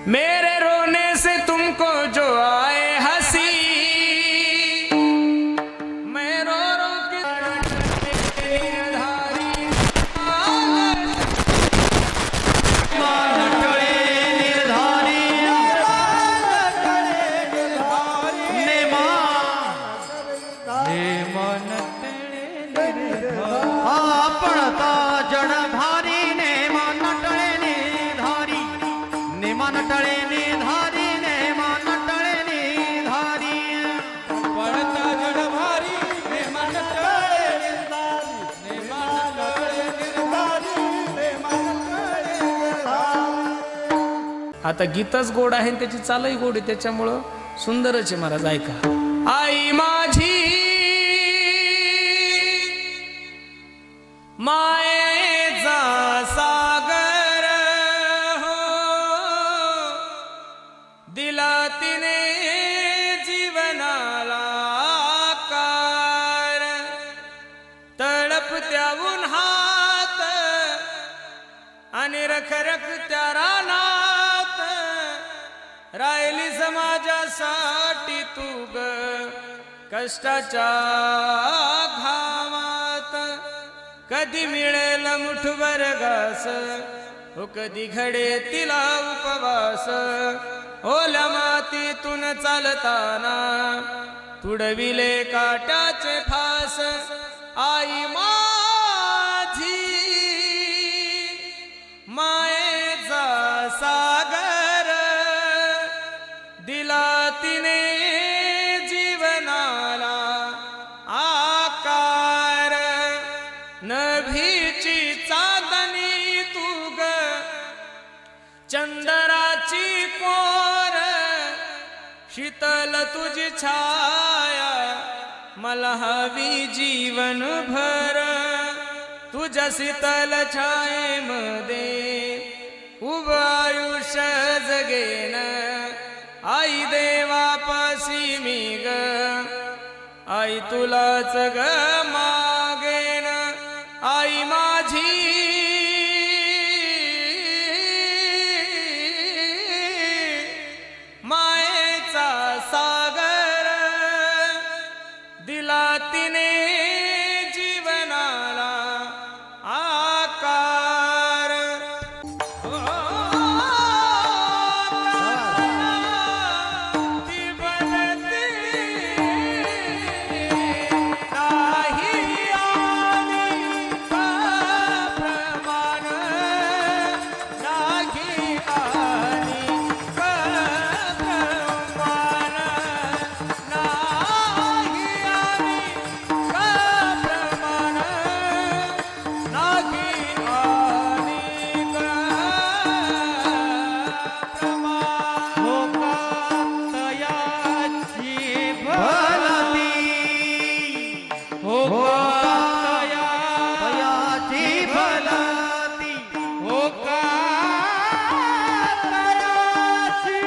मेरे रोने से तुमको जो आए हंसी, मैं रो रो के निर्धारी पड़ता जड़ भारी ने मान टळे निधारी, ने मान टळे निधारी, ने मान टळे निधारी, पड़ता जड़ भारी ने मान टळे निधारी, ने मान टळे निधारी, ने मान टळे निधारी। आता गीतच गोड आहे आणि त्याची चालही गोड आहे, त्याच्यामुळं सुंदरच आहे महाराज. ऐका. आई माझी मायेचा सागर हो, दिला तिने जीवनाला आकार, तळपत्या उन्हात आणि रखरखत्या रानात, राहिली समाजासाठी तू ग कष्टाच्या घामात. कधी मिळेल मुठभर घास हो, कधी घडे तिला उपवास, ओल्या मातीतून चालताना तुडविले काट्याचे फास. आई माझी मायेचा सागर, दिला तिने जीवनाला आकार, नभीची चांदणी तू ग चंदराची कोर, शीतल तुझी छाया मला हवी जीवन भर. तुझ्या शीतल छायेमध्ये उभं आयुष्य जगेन, आई देवापाशी मी ग आई तुलाच ग मागेन. आई माझी मायेचा सागर, दिला तिने जीवनाला आकार. ती बनते नाही आली प्रमाण, नाही आली प्रमाण, नाही आली प्रमाण, नाही आली प्रमाण. तयाची भलती हो, तयाची भलती हो, तयाची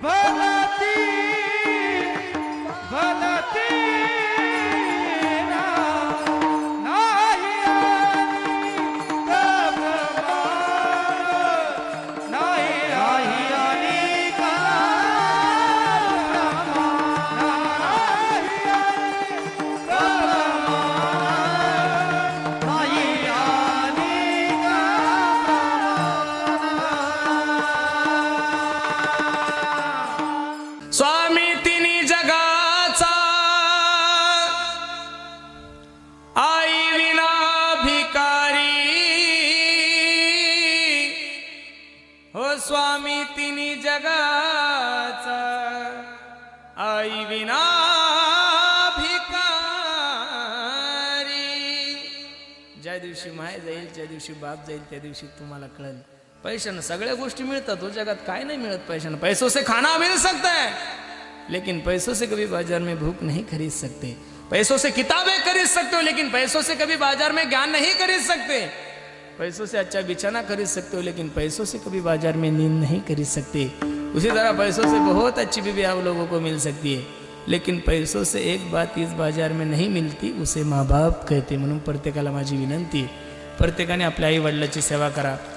भलती भलती नाही आली प्रमाण, नाही आली स्वामी तिन्ही जगाचा, आई विना भिकारी हो, स्वामी तिन्ही जगाचा, आई विना भिकारी. ज्या दिवशी माय जाईल, ज्या दिवशी बाप जाईल, त्या दिवशी तुम्हाला कळेल. पैशानं सगळ्या गोष्टी मिळतात हो, जगात काय नाही मिळत पैशानं. पैसों से खाना मिल सकता है, लेकिन पैसों से कभी बाजार में भूख नहीं खरीद सकते. पैसों से किताबें खरीद सकते हो, लेकिन पैसों से कभी बाजार में ज्ञान नहीं खरीद सकते. पैसों से अच्छा बिछाना खरीद सकते हो, लेकिन पैसों से कभी बाजार में नींद नहीं खरीद सकते. उसी तरह पैसों से बहुत अच्छी बीवी आप लोगों को मिल सकती है, लेकिन पैसों से एक बात इस बाजार में नहीं मिलती, उसे माँ बाप कहते. म्हणून प्रत्येकाला माझी विनंती, प्रत्येकाने आपल्या आई वडिलांची सेवा करा.